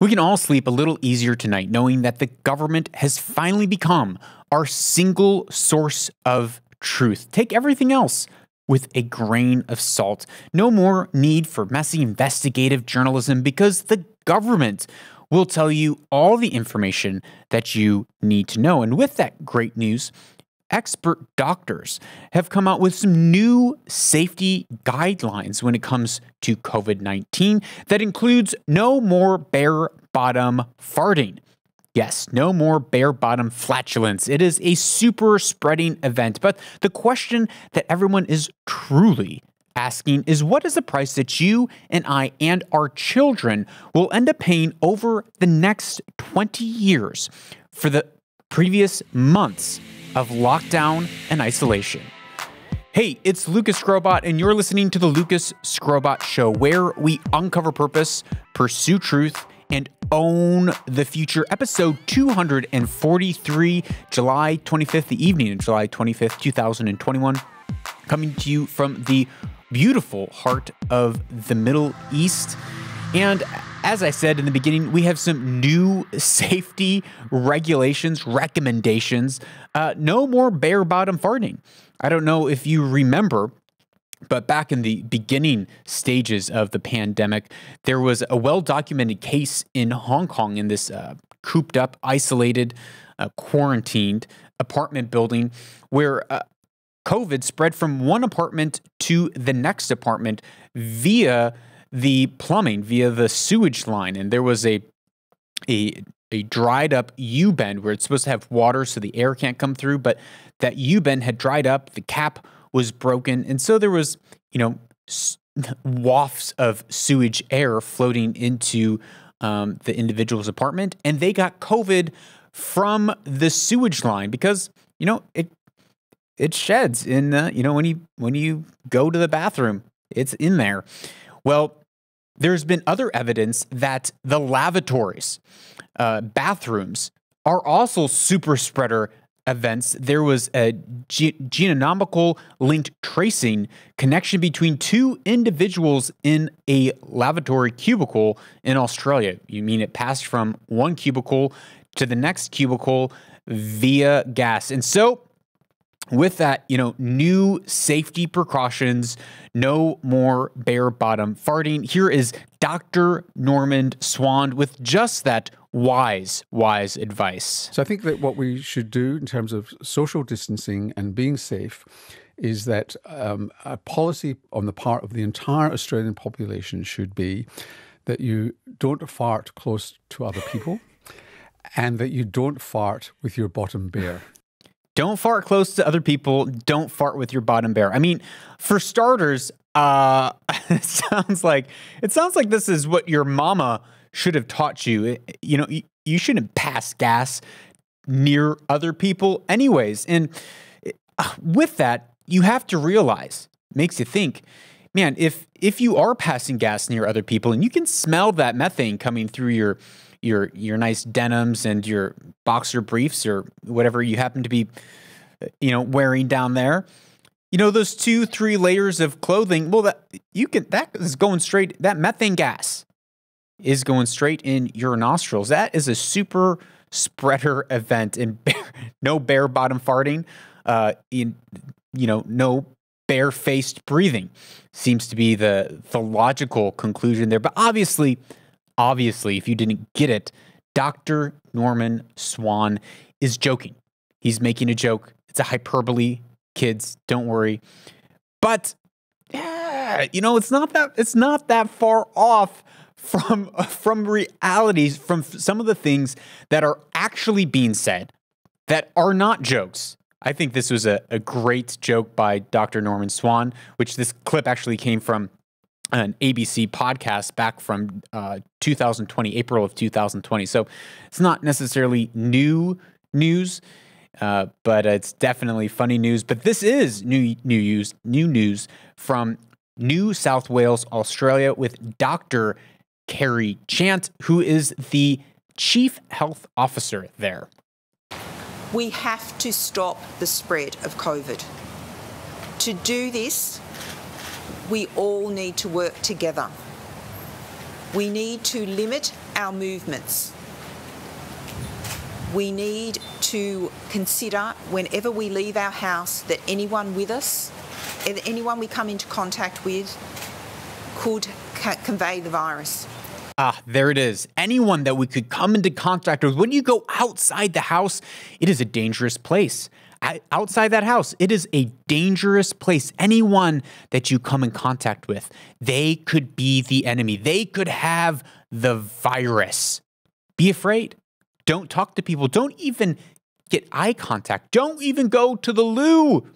We can all sleep a little easier tonight knowing that the government has finally become our single source of truth. Take everything else with a grain of salt. No more need for messy investigative journalism because the government will tell you all the information that you need to know. And with that great news, expert doctors have come out with some new safety guidelines when it comes to COVID-19 that includes no more bare bottom farting. Yes, no more bare bottom flatulence. It is a super spreading event. But the question that everyone is truly asking is, what is the price that you and I and our children will end up paying over the next 20 years for the previous months of lockdown and isolation? Hey, it's Lucas Skrobot, and you're listening to the Lucas Skrobot Show, where we uncover purpose, pursue truth, and own the future. Episode 243, July 25th, the evening of July 25th, 2021. Coming to you from the beautiful heart of the Middle East. And as I said in the beginning, we have some new safety regulations, recommendations. No more bare bottom farting. I don't know if you remember, but back in the beginning stages of the pandemic, there was a well-documented case in Hong Kong in this cooped up, isolated, quarantined apartment building where COVID spread from one apartment to the next apartment via the plumbing, via the sewage line. And there was a dried up U-bend where it's supposed to have water so the air can't come through, but that U-bend had dried up, the cap was broken, and so there was, wafts of sewage air floating into the individual's apartment, and they got COVID from the sewage line because, it sheds in, when you go to the bathroom, it's in there. Well, there's been other evidence that the lavatories, bathrooms, are also super spreader events. There was a genomical linked tracing connection between two individuals in a lavatory cubicle in Australia. You mean it passed from one cubicle to the next cubicle via gas. And so with that, new safety precautions, no more bare bottom farting. Here is Dr. Norman Swan with just that wise advice. So I think that what we should do in terms of social distancing and being safe is that a policy on the part of the entire Australian population should be that you don't fart close to other people and that you don't fart with your bottom bare. Don't fart close to other people. Don't fart with your bottom bare. I mean, for starters, it sounds like this is what your mama should have taught you. You shouldn't pass gas near other people anyways. And with that, you have to realize, makes you think, man, if you are passing gas near other people and you can smell that methane coming through your nice denims and your boxer briefs or whatever you happen to be, wearing down there, those 2-3 layers of clothing, well, that is going straight, that methane gas is going straight in your nostrils. That is a super spreader event, and no bare bottom farting, no bare-faced breathing seems to be the logical conclusion there. But obviously, if you didn't get it, Dr. Norman Swan is joking. He's making a joke. It's a hyperbole, kids. Don't worry. But it's not that far off from realities, from some of the things that are actually being said that are not jokes. I think this was a great joke by Dr. Norman Swan, which this clip actually came from an ABC podcast back from 2020, April of 2020. So it's not necessarily new news, but it's definitely funny news. But this is new news from New South Wales, Australia, with Dr. Kerry Chant, who is the Chief Health Officer there. We have to stop the spread of COVID. To do this, we all need to work together. We need to limit our movements. We need to consider whenever we leave our house that anyone with us, anyone we come into contact with, could convey the virus. Ah, there it is. Anyone that we could come into contact with. When you go outside the house, it is a dangerous place. Outside that house, it is a dangerous place. Anyone that you come in contact with, they could be the enemy. They could have the virus. Be afraid. Don't talk to people. Don't even get eye contact. Don't even go to the loo.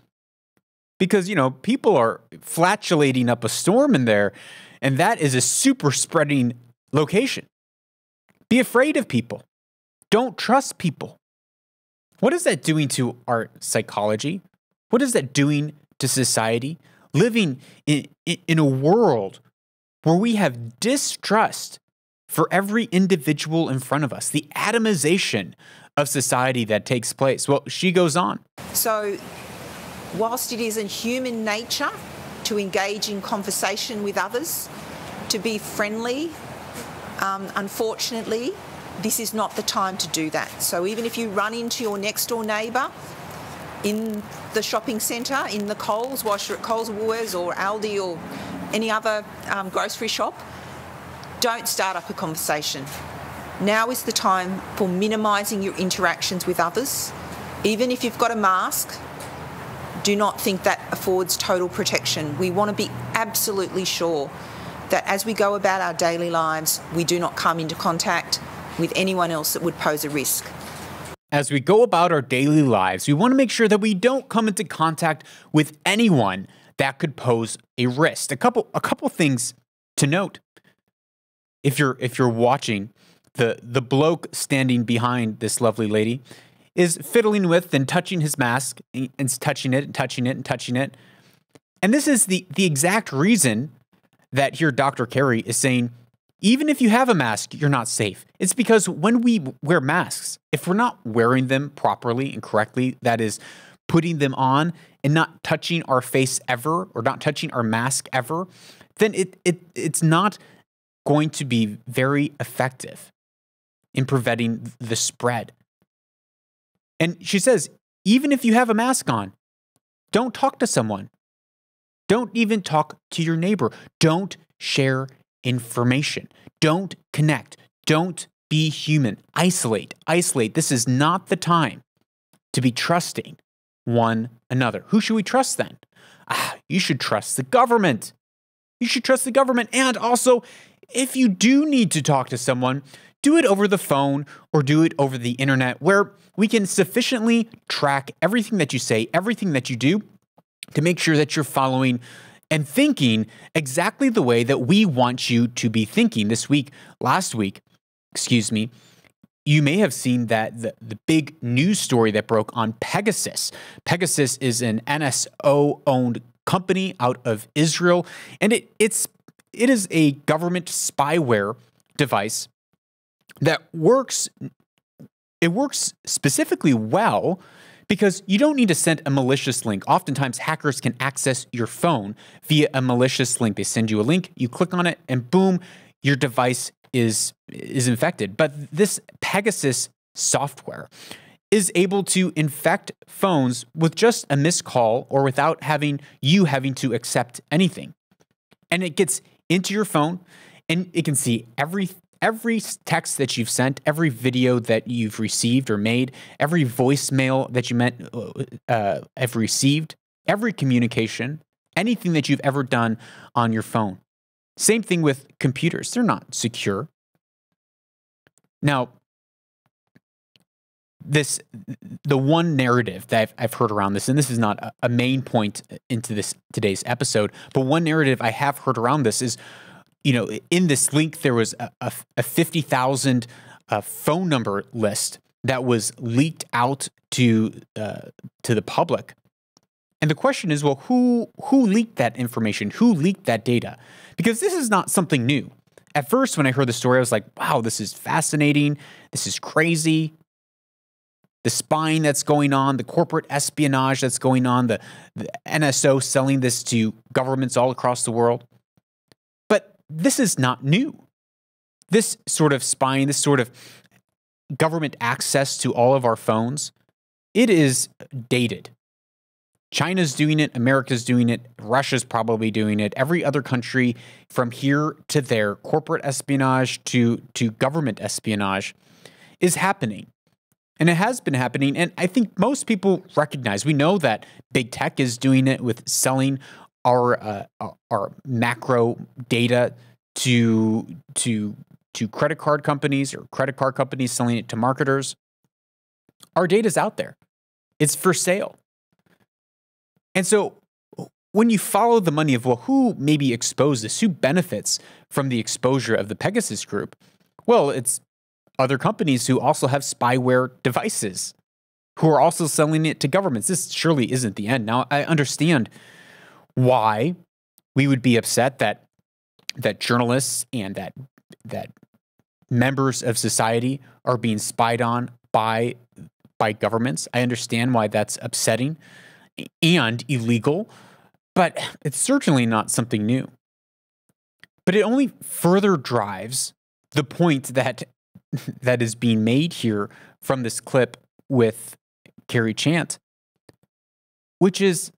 Because, people are flatulating up a storm in there, and that is a super spreading location. Be afraid of people. Don't trust people. What is that doing to our psychology? What is that doing to society? Living in a world where we have distrust for every individual in front of us, the atomization of society that takes place. Well, she goes on. So, whilst it is in human nature to engage in conversation with others, to be friendly, unfortunately, this is not the time to do that. So even if you run into your next door neighbour in the shopping centre, in the Coles, whilst you're at Coles, Woolworths or Aldi or any other grocery shop, don't start up a conversation. Now is the time for minimising your interactions with others. Even if you've got a mask, do not think that affords total protection. We want to be absolutely sure that as we go about our daily lives, we do not come into contact with anyone else that would pose a risk. As we go about our daily lives, we want to make sure that we don't come into contact with anyone that could pose a risk. A couple things to note. If you're watching, the bloke standing behind this lovely lady is fiddling with and touching his mask and touching it and touching it and touching it. And this is the exact reason that here Dr. Kerry is saying, even if you have a mask, you're not safe. It's because when we wear masks, if we're not wearing them properly and correctly, that is putting them on and not touching our face ever or not touching our mask ever, then it's not going to be very effective in preventing the spread. And she says, even if you have a mask on, don't talk to someone. Don't even talk to your neighbor. Don't share information. Don't connect. Don't be human. Isolate. This is not the time to be trusting one another. Who should we trust then? You should trust the government. You should trust the government. And also, if you do need to talk to someone, do it over the phone or do it over the internet where we can sufficiently track everything that you say, everything that you do to make sure that you're following and thinking exactly the way that we want you to be thinking. Last week, you may have seen that the big news story that broke on Pegasus. Pegasus is an NSO-owned company out of Israel, and it is a government spyware device that works. It works specifically well because you don't need to send a malicious link. Oftentimes, hackers can access your phone via a malicious link. They send you a link, you click on it, and boom, your device is infected. But this Pegasus software is able to infect phones with just a missed call or without having to accept anything. And it gets into your phone, and it can see every text that you've sent, every video that you've received or made, every voicemail that you have received, every communication, anything that you've ever done on your phone. Same thing with computers. They're not secure. Now, the one narrative that I've heard around this, and this is not a main point into today's episode, but one narrative I have heard around this is, in this link, there was a 50,000 phone number list that was leaked out to the public. And the question is, well, who leaked that information? Who leaked that data? Because this is not something new. At first, when I heard the story, I was like, wow, this is fascinating. This is crazy. The spying that's going on, the corporate espionage that's going on, the NSO selling this to governments all across the world. But this is not new. this sort of spying, this sort of government access to all of our phones, it is dated. China's doing it, America's doing it, Russia's probably doing it. Every other country from here to there, corporate espionage to government espionage is happening. And it has been happening. And I think most people recognize, we know that big tech is doing it with selling our macro data to credit card companies, or credit card companies selling it to marketers. Our data's out there. It's for sale. And so when you follow the money of, well, who maybe exposed this? Who benefits from the exposure of the Pegasus group? Well, it's other companies who also have spyware devices, who are also selling it to governments. This surely isn't the end. Now, I understand why we would be upset that journalists and that members of society are being spied on by governments. I understand why that's upsetting and illegal, but it's certainly not something new. But it only further drives the point that is being made here from this clip with Kerry Chant, which is,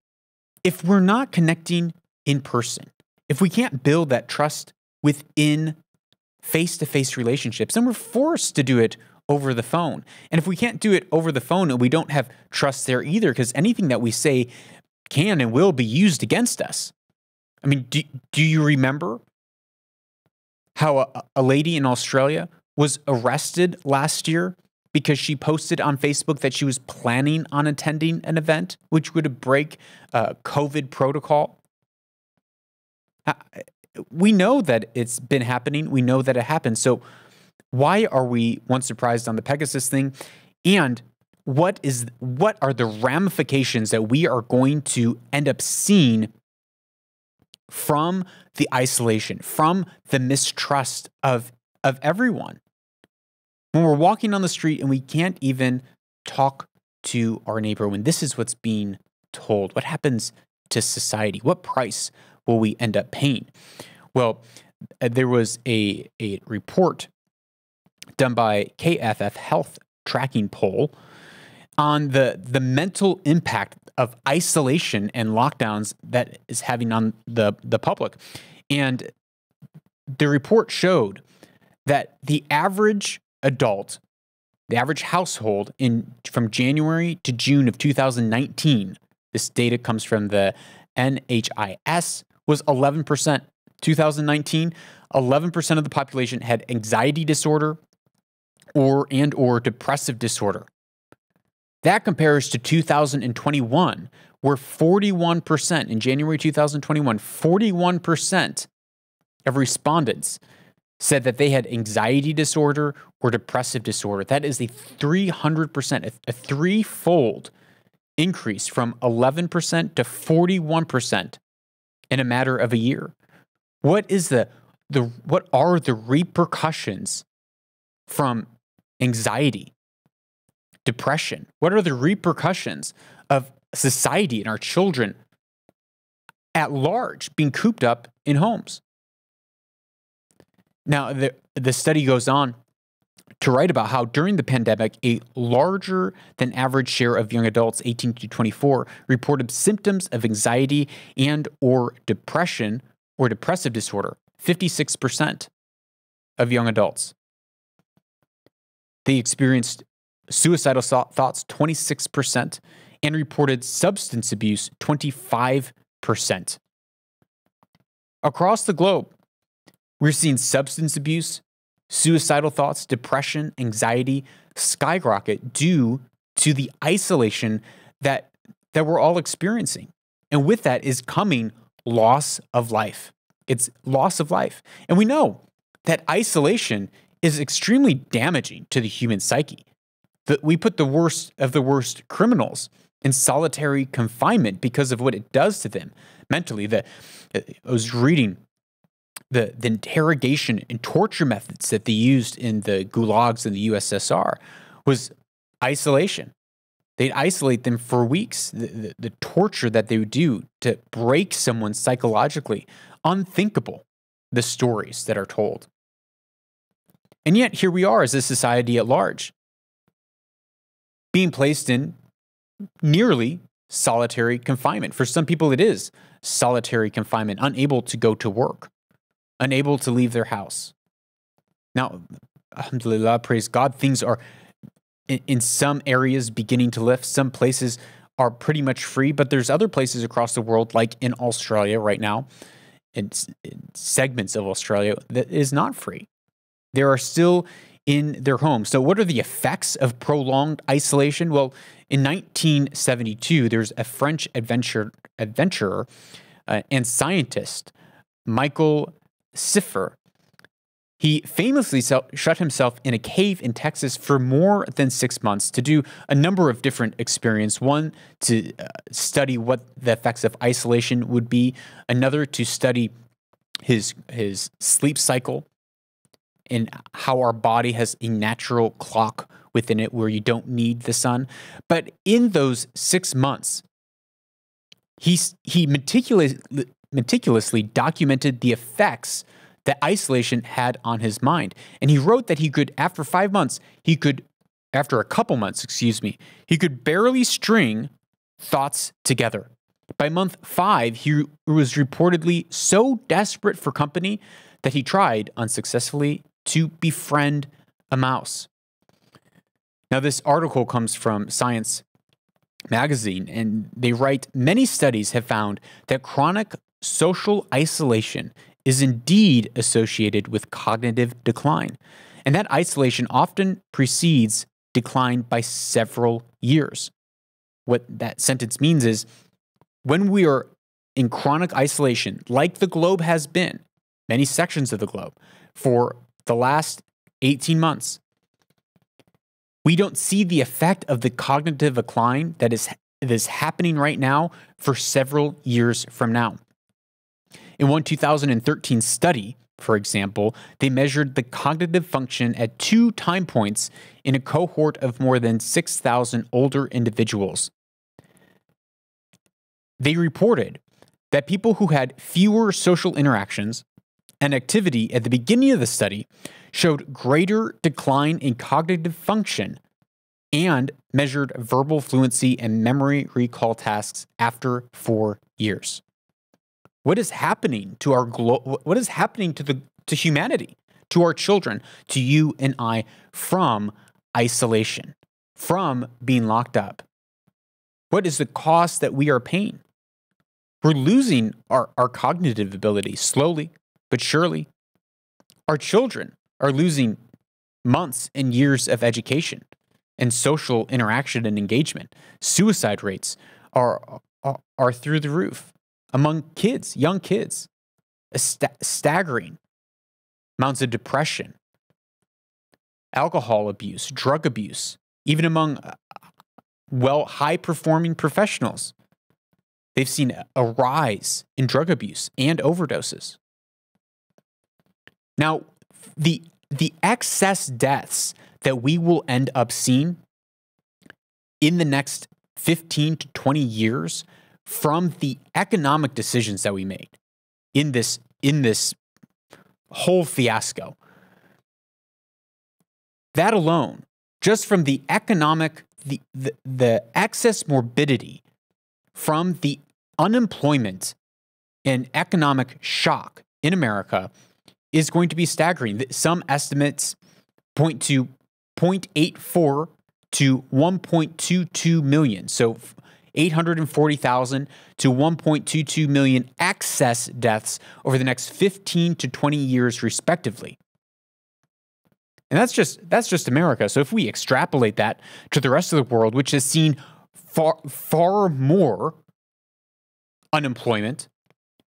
if we're not connecting in person, if we can't build that trust within face-to-face relationships, then we're forced to do it over the phone. And if we can't do it over the phone, and we don't have trust there either, because anything that we say can and will be used against us. I mean, do you remember how a lady in Australia was arrested last year because she posted on Facebook that she was planning on attending an event which would break COVID protocol? We know that it's been happening. We know that it happened. So why are we once surprised on the Pegasus thing? And what are the ramifications that we are going to end up seeing from the isolation, from the mistrust of everyone? When we're walking on the street and we can't even talk to our neighbor, when this is what's being told, what happens to society? What price will we end up paying? Well, there was a report done by KFF Health Tracking Poll on the mental impact of isolation and lockdowns that is having on the public. And the report showed that the average adult, the average household from January to June of 2019, this data comes from the NHIS, was 11%. 2019, 11% of the population had anxiety disorder or depressive disorder. That compares to 2021, where 41%, in January 2021, 41% of respondents said that they had anxiety disorder or depressive disorder. That is a 300%, a threefold increase from 11% to 41% in a matter of a year. What are the repercussions from anxiety, depression? What are the repercussions of society and our children at large being cooped up in homes? Now, the study goes on to write about how during the pandemic, a larger than average share of young adults 18 to 24 reported symptoms of anxiety and or depression or depressive disorder. 56% of young adults. They experienced suicidal thoughts, 26%, and reported substance abuse, 25%. Across the globe, we're seeing substance abuse, suicidal thoughts, depression, anxiety skyrocket due to the isolation that we're all experiencing. And with that is coming loss of life. It's loss of life. And we know that isolation is extremely damaging to the human psyche. We put the worst of the worst criminals in solitary confinement because of what it does to them mentally. I was reading the interrogation and torture methods that they used in the gulags in the USSR was isolation. They'd isolate them for weeks. The torture that they would do to break someone psychologically, unthinkable, the stories that are told. And yet here we are as a society at large, being placed in nearly solitary confinement. For some people, it is solitary confinement, unable to go to work, unable to leave their house. Now, alhamdulillah, praise God, things are in some areas beginning to lift. Some places are pretty much free, but there's other places across the world, like in Australia right now, in segments of Australia, that is not free. They are still in their homes. So what are the effects of prolonged isolation? Well, in 1972, there's a French adventurer and scientist, Michel Siffre. He famously shut himself in a cave in Texas for more than 6 months to do a number of different experiments. One, to study what the effects of isolation would be. Another, to study his sleep cycle and how our body has a natural clock within it where you don't need the sun. But in those 6 months, he meticulously documented the effects that isolation had on his mind. And he wrote that he could, after a couple months, he could barely string thoughts together. By month 5, he was reportedly so desperate for company that he tried unsuccessfully to befriend a mouse. Now, this article comes from Science magazine, and they write, many studies have found that chronic social isolation is indeed associated with cognitive decline, and that isolation often precedes decline by several years. What that sentence means is, when we are in chronic isolation, like the globe has been, many sections of the globe, for the last 18 months, we don't see the effect of the cognitive decline that is happening right now for several years from now. In one 2013 study, for example, they measured the cognitive function at 2 time points in a cohort of more than 6,000 older individuals. They reported that people who had fewer social interactions and activity at the beginning of the study showed greater decline in cognitive function and measured verbal fluency and memory recall tasks after 4 years. What is happening to our what is happening to humanity, to our children, to you and I, from isolation, from being locked up? What is the cost that we are paying? We're losing our cognitive ability slowly but surely. Our children are losing months and years of education and social interaction and engagement. Suicide rates are through the roof among kids, young kids. Staggering amounts of depression, alcohol abuse, drug abuse, even among high-performing professionals. They've seen a rise in drug abuse and overdoses. Now, the excess deaths that we will end up seeing in the next 15 to 20 years from the economic decisions that we made in this whole fiasco, that alone, just from the economic, the excess morbidity from the unemployment and economic shock in America is going to be staggering. Some estimates point to 0.84 to 1.22 million. So 840,000 to 1.22 million excess deaths over the next 15 to 20 years, respectively. And that's just America. So if we extrapolate that to the rest of the world, which has seen far more unemployment,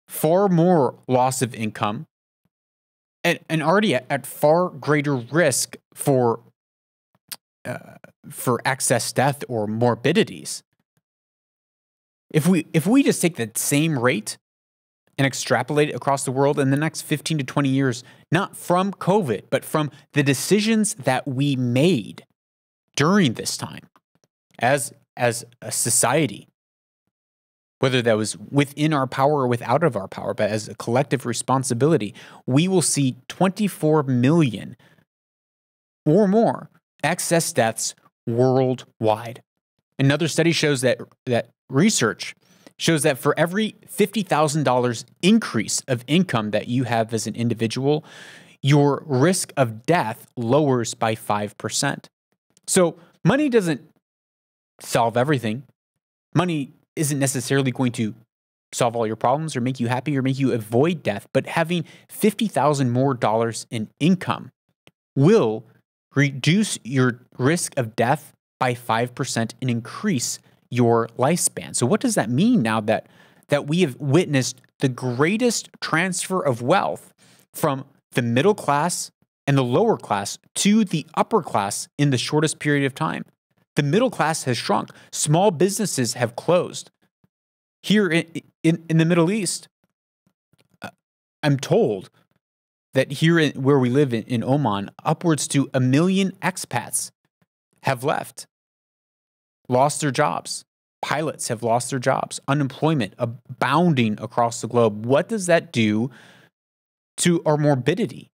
far more loss of income, and already at far greater risk for excess death or morbidities. If we just take that same rate and extrapolate it across the world in the next 15 to 20 years, not from COVID, but from the decisions that we made during this time as a society, whether that was within our power or without of our power, but as a collective responsibility, we will see 24 million or more excess deaths worldwide. Another study shows that research shows that for every $50,000 increase of income that you have as an individual, your risk of death lowers by 5%. So money doesn't solve everything. Money isn't necessarily going to solve all your problems or make you happy or make you avoid death, but having $50,000 more in income will reduce your risk of death by 5% and increase your lifespan. So what does that mean now that we have witnessed the greatest transfer of wealth from the middle class and the lower class to the upper class in the shortest period of time? The middle class has shrunk. Small businesses have closed. Here in the Middle East, I'm told that here where we live in Oman, upwards to 1 million expats have left, lost their jobs. Pilots have lost their jobs. Unemployment abounding across the globe. What does that do to our morbidity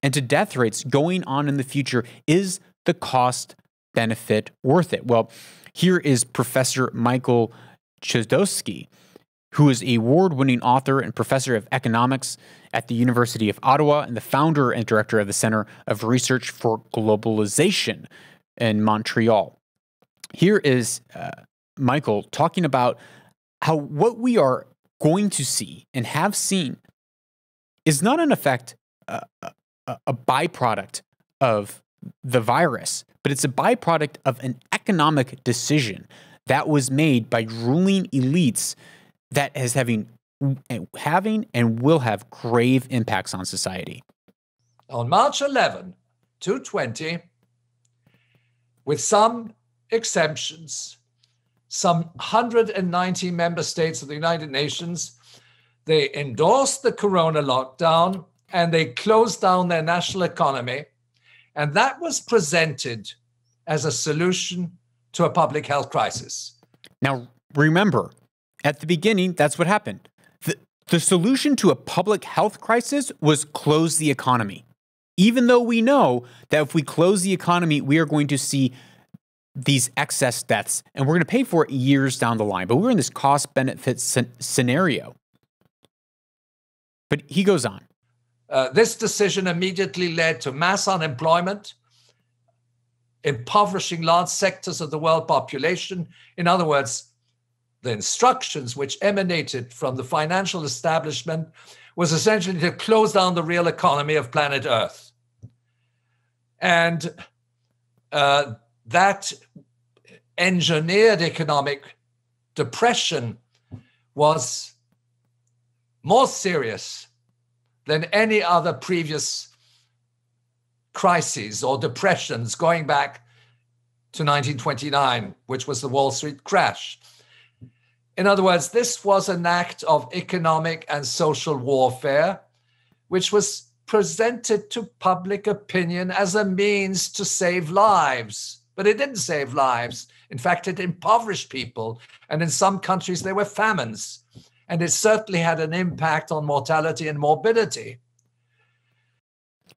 and to death rates going on in the future? Is the cost benefit worth it? Well, here is Professor Michael Chodowski, who is an award-winning author and professor of economics at the University of Ottawa and the founder and director of the Center of Research for Globalization in Montreal. Here is Michael talking about how what we are going to see and have seen is not in effect a byproduct of the virus, but it's a byproduct of an economic decision that was made by ruling elites that is having and will have grave impacts on society. On March 11, 2020, with some exemptions, some 190 member states of the United Nations, they endorsed the corona lockdown and they closed down their national economy. And that was presented as a solution to a public health crisis. Now, remember, at the beginning, that's what happened. The solution to a public health crisis was close the economy. Even though we know that if we close the economy, we are going to see these excess deaths, and we're going to pay for it years down the line. But we're in this cost-benefit scenario. But he goes on. This decision immediately led to mass unemployment, impoverishing large sectors of the world population. In other words, the instructions which emanated from the financial establishment was essentially to close down the real economy of planet Earth. And that engineered economic depression was more serious than any other previous crises or depressions going back to 1929, which was the Wall Street crash. In other words, this was an act of economic and social warfare, which was presented to public opinion as a means to save lives. But it didn't save lives. In fact, it impoverished people. And in some countries, there were famines. And it certainly had an impact on mortality and morbidity.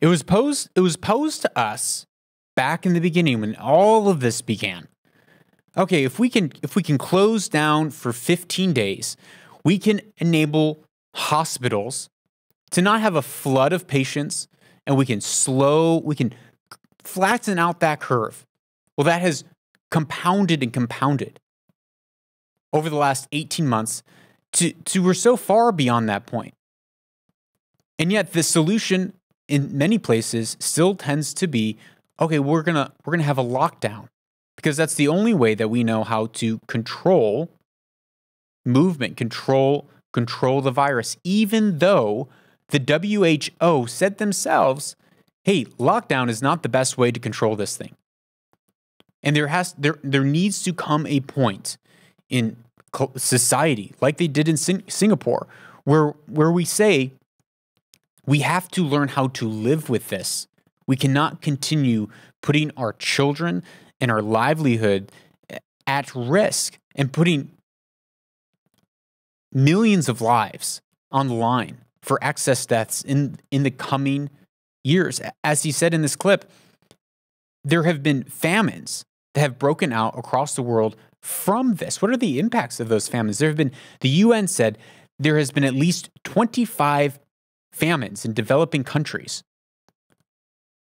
It was posed to us back in the beginning when all of this began. Okay, if we can close down for 15 days, we can enable hospitals to not have a flood of patients, and we can flatten out that curve. Well, that has compounded and compounded over the last 18 months to we're so far beyond that point. And yet the solution in many places still tends to be, okay, we're gonna have a lockdown, because that's the only way that we know how to control movement, control the virus, even though the WHO said themselves, hey, lockdown is not the best way to control this thing. And there needs to come a point in society, like they did in Singapore, where we say we have to learn how to live with this. We cannot continue putting our children and our livelihood at risk and putting millions of lives on the line for excess deaths in the coming years. As he said in this clip, there have been famines that have broken out across the world from this. What are the impacts of those famines? The UN said there has been at least 25 famines in developing countries.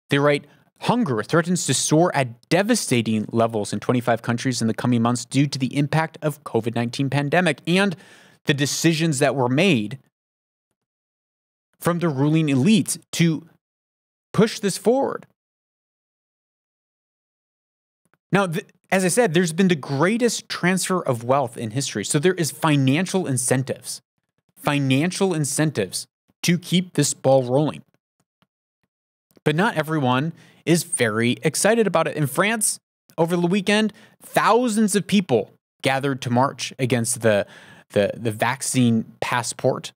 They write, hunger threatens to soar at devastating levels in 25 countries in the coming months due to the impact of COVID-19 pandemic and the decisions that were made from the ruling elite to push this forward. Now, as I said, there's been the greatest transfer of wealth in history. So there is financial incentives to keep this ball rolling. But not everyone is very excited about it. In France, over the weekend, thousands of people gathered to march against the vaccine passport,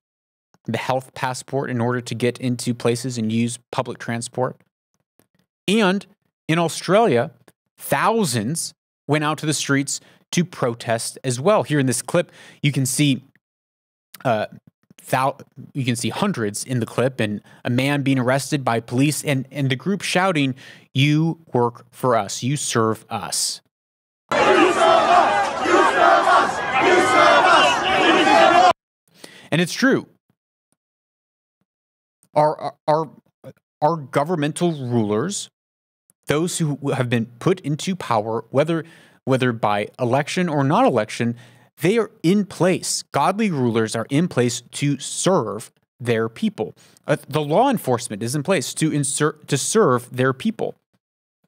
the health passport, in order to get into places and use public transport. And in Australia, thousands went out to the streets to protest as well. Here in this clip, you can see hundreds in the clip, and a man being arrested by police, and the group shouting, "You work for us. You serve us." You serve us! You serve us! You serve us! And it's true. Our governmental rulers, those who have been put into power, whether by election or not election, they are in place. Godly rulers are in place to serve their people. The law enforcement is in place to serve their people.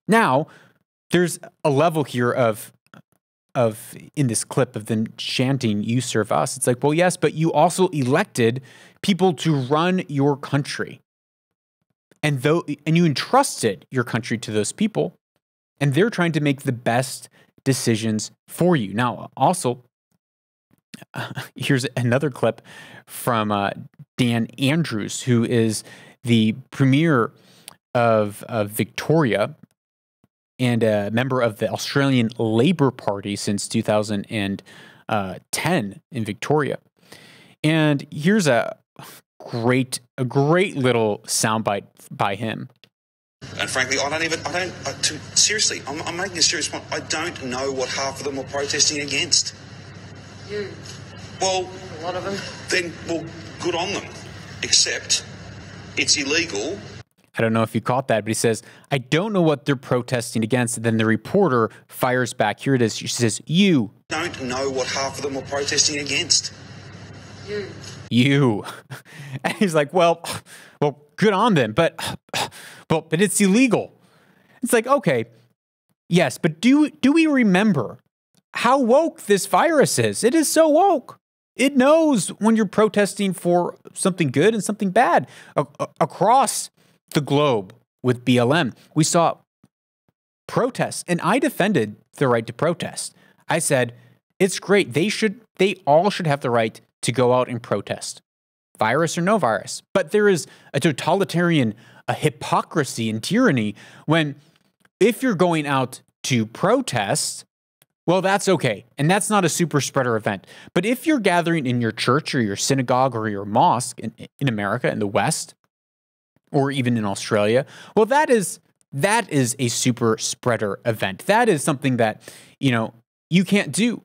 Now, there's a level here of in this clip of them chanting, "You serve us." It's like, well, yes, but you also elected people to run your country. And you entrusted your country to those people, and they're trying to make the best decisions for you. Now, also, here's another clip from Dan Andrews, who is the premier of Victoria and a member of the Australian Labor Party since 2010 in Victoria. And here's a great little soundbite by him. And frankly, seriously, I'm making a serious point. I don't know what half of them were protesting against. You. Well, a lot of them. Then, well, good on them. Except it's illegal. I don't know if you caught that, but he says, "I don't know what they're protesting against." And then the reporter fires back. Here it is. She says, "You." Don't know what half of them were protesting against. You. And he's like, well, good on them, but it's illegal. It's like, okay, yes, but do we remember how woke this virus is? It is so woke. It knows when you're protesting for something good and something bad. Across the globe with BLM, we saw protests, and I defended the right to protest. I said, it's great. They all should have the right to go out and protest, virus or no virus. But there is a totalitarian, a hypocrisy and tyranny when, if you're going out to protest, well, that's okay. And that's not a super spreader event. But if you're gathering in your church or your synagogue or your mosque in America, in the West, or even in Australia, well, that is a super spreader event. That is something that, you can't do.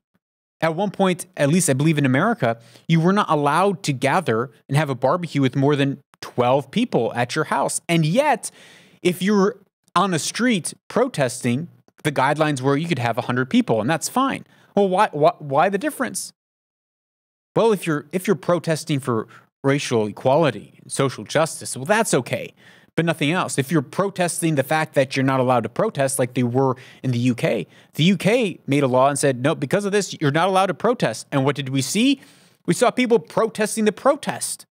At one point, at least I believe in America, you were not allowed to gather and have a barbecue with more than 12 people at your house. And yet, if you're on a street protesting, the guidelines were you could have 100 people, and that's fine. Well, why the difference? Well, if you're protesting for racial equality and social justice, well, that's okay, but nothing else. If you're protesting the fact that you're not allowed to protest like they were in the UK made a law and said, no, because of this, you're not allowed to protest. And what did we see? We saw people protesting the protest.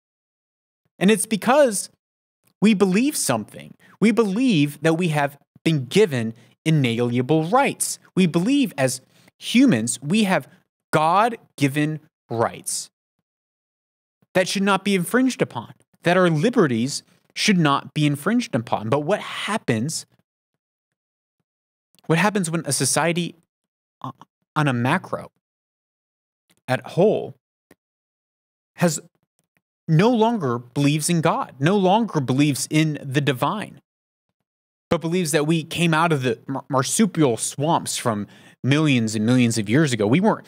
And it's because we believe something. We believe that we have been given inalienable rights. We believe as humans, we have God-given rights that should not be infringed upon, that our liberties should not be infringed upon. But what happens when a society on a macro, at whole, has no longer believes in God, no longer believes in the divine, but believes that we came out of the marsupial swamps from millions and millions of years ago. We weren't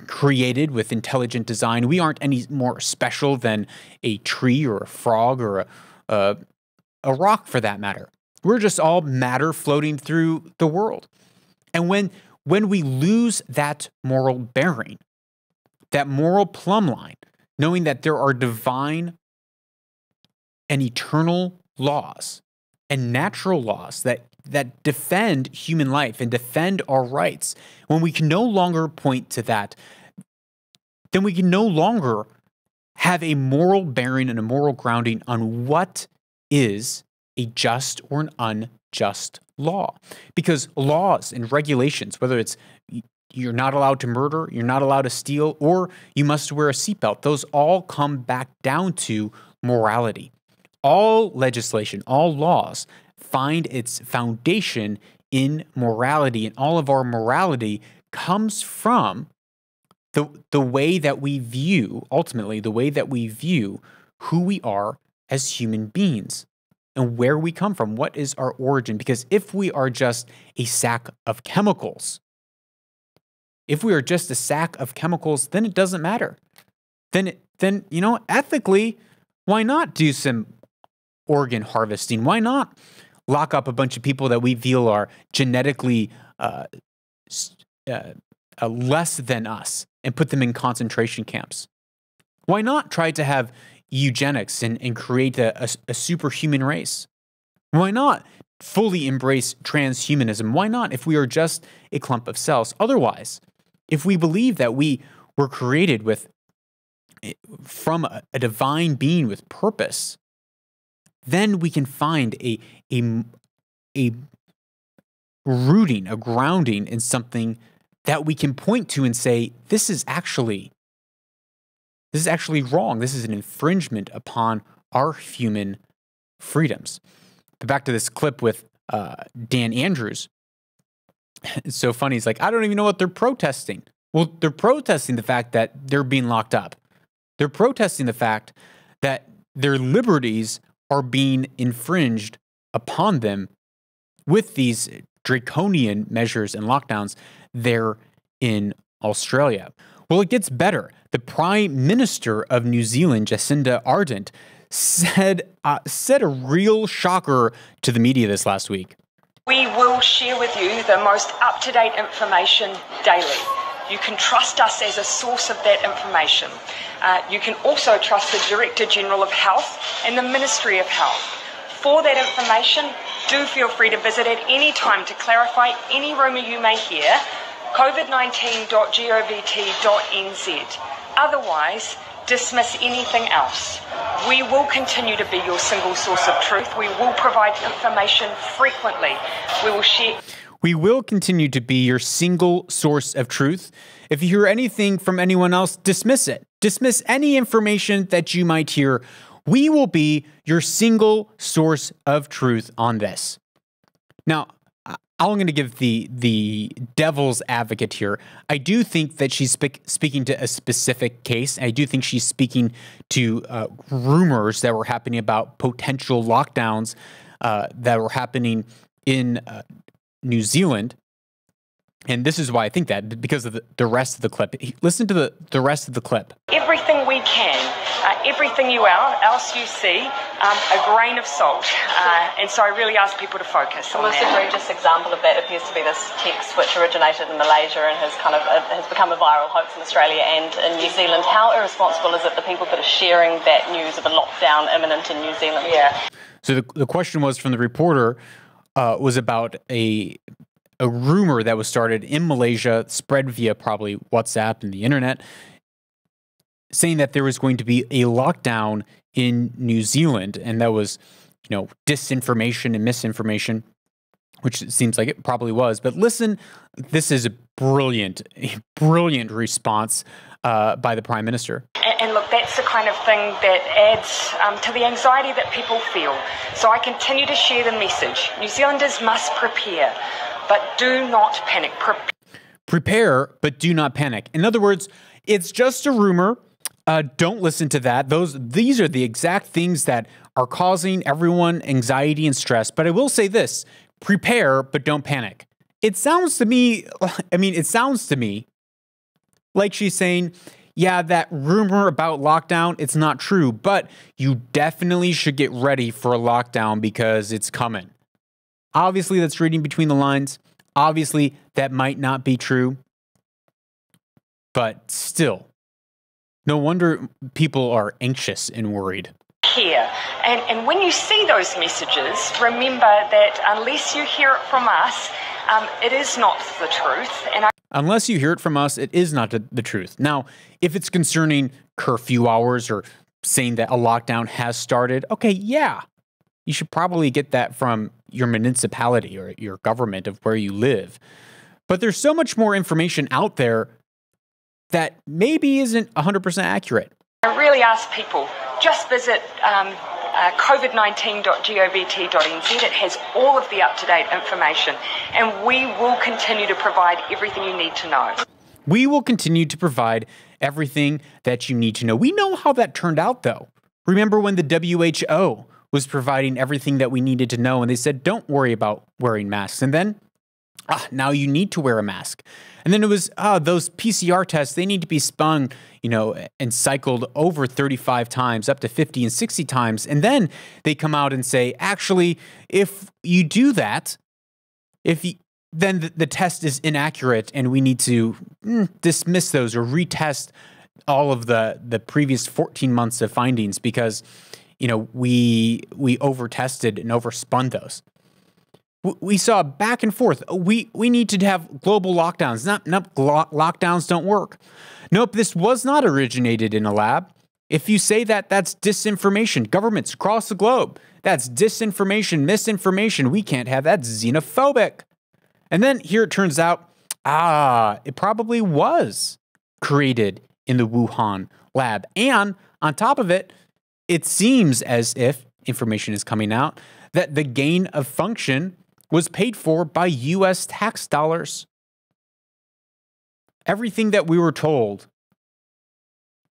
created with intelligent design. We aren't any more special than a tree or a frog or a rock, for that matter. We're just all matter floating through the world. And when we lose that moral bearing, that moral plumb line, knowing that there are divine and eternal laws and natural laws that defend human life and defend our rights, when we can no longer point to that, then we can no longer have a moral bearing and a moral grounding on what is a just or an unjust law. Because laws and regulations, whether it's you're not allowed to murder, you're not allowed to steal, or you must wear a seatbelt, those all come back down to morality. All legislation, all laws find its foundation in morality, and all of our morality comes from the way that we view, ultimately, the way that we view who we are as human beings and where we come from. What is our origin? Because if we are just a sack of chemicals, then it doesn't matter. Then ethically, why not do some organ harvesting? Why not lock up a bunch of people that we feel are genetically less than us and put them in concentration camps? Why not try to have eugenics and create a superhuman race? Why not fully embrace transhumanism? Why not, if we are just a clump of cells? Otherwise, if we believe that we were created from a divine being with purpose, then we can find a rooting, a grounding in something that we can point to and say, this is actually wrong. This is an infringement upon our human freedoms. But back to this clip with Dan Andrews. It's so funny. He's like, I don't even know what they're protesting. Well, they're protesting the fact that they're being locked up. They're protesting the fact that their liberties are being infringed upon them with these draconian measures and lockdowns there in Australia. Well, it gets better. The Prime Minister of New Zealand, Jacinda Ardern, said a real shocker to the media this last week. We will share with you the most up-to-date information daily. You can trust us as a source of that information. You can also trust the Director General of Health and the Ministry of Health. For that information, do feel free to visit at any time to clarify any rumour you may hear, covid19.govt.nz. Otherwise, dismiss anything else. We will continue to be your single source of truth. We will provide information frequently. We will continue to be your single source of truth. If you hear anything from anyone else, dismiss it. Dismiss any information that you might hear. We will be your single source of truth on this. Now, I'm going to give the devil's advocate here. I do think that she's speaking to a specific case. I do think she's speaking to rumors that were happening about potential lockdowns that were happening in New Zealand. And this is why I think that, because of the rest of the clip. Listen to the rest of the clip. Everything we can, everything else you see, a grain of salt. And so I really ask people to focus on that. The most egregious example of that appears to be this text which originated in Malaysia and has become a viral hoax in Australia and in New Zealand. How irresponsible is it the people that are sharing that news of a lockdown imminent in New Zealand? Yeah. So the question was from the reporter was about a rumor that was started in Malaysia, spread via probably WhatsApp and the internet, saying that there was going to be a lockdown in New Zealand, and that was, disinformation and misinformation, which it seems like it probably was. But listen, this is a brilliant response by the Prime Minister. And look, that's the kind of thing that adds to the anxiety that people feel. So I continue to share the message. New Zealanders must prepare, but do not panic. Prepare, but do not panic. In other words, it's just a rumor. Don't listen to that. These are the exact things that are causing everyone anxiety and stress. But I will say this: prepare, but don't panic. It sounds to me, like she's saying, yeah, that rumor about lockdown, it's not true, but you definitely should get ready for a lockdown because it's coming. Obviously, that's reading between the lines. Obviously, that might not be true. But still, no wonder people are anxious and worried. Here. And when you see those messages, remember that unless you hear it from us, it is not the truth. Unless you hear it from us, it is not the truth. Now, if it's concerning curfew hours or saying that a lockdown has started, okay, yeah, you should probably get that from your municipality or your government of where you live. But there's so much more information out there that maybe isn't 100% accurate. I really ask people, just visit covid19.govt.nz. It has all of the up-to-date information, and we will continue to provide everything you need to know. We will continue to provide everything that you need to know. We know how that turned out, though. Remember when the WHO was providing everything that we needed to know, and they said, don't worry about wearing masks. And then, now you need to wear a mask. And then it was, those PCR tests, they need to be spun, and cycled over 35 times, up to 50 and 60 times. And then they come out and say, actually, if you do that, then the test is inaccurate and we need to dismiss those or retest all of the previous 14 months of findings because, we over-tested and overspun those. We saw back and forth. We need to have global lockdowns. Lockdowns don't work. Nope, this was not originated in a lab. If you say that, that's disinformation. Governments across the globe, that's disinformation, misinformation. We can't have that. Xenophobic. And then here it turns out, it probably was created in the Wuhan lab. And on top of it, it seems as if information is coming out that the gain of function was paid for by U.S. tax dollars. Everything that we were told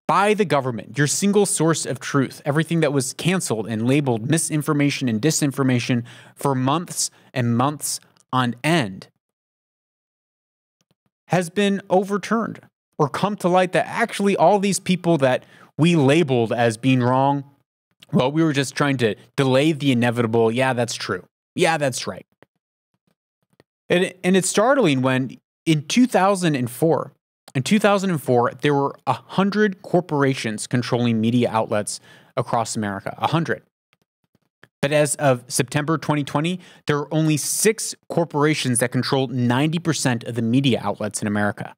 by the government, your single source of truth, everything that was canceled and labeled misinformation and disinformation for months and months on end, has been overturned or come to light that actually all these people that we labeled as being wrong, well, we were just trying to delay the inevitable. Yeah, that's true. Yeah, that's right. And it's startling when in 2004, there were 100 corporations controlling media outlets across America, 100. But as of September 2020, there are only 6 corporations that control 90% of the media outlets in America.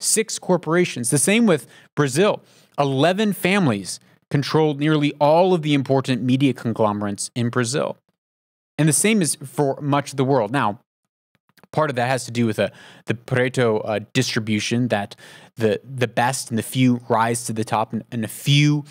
6 corporations. The same with Brazil. 11 families controlled nearly all of the important media conglomerates in Brazil. And the same is for much of the world. Now, part of that has to do with the Pareto distribution, that the best and the few rise to the top, and a few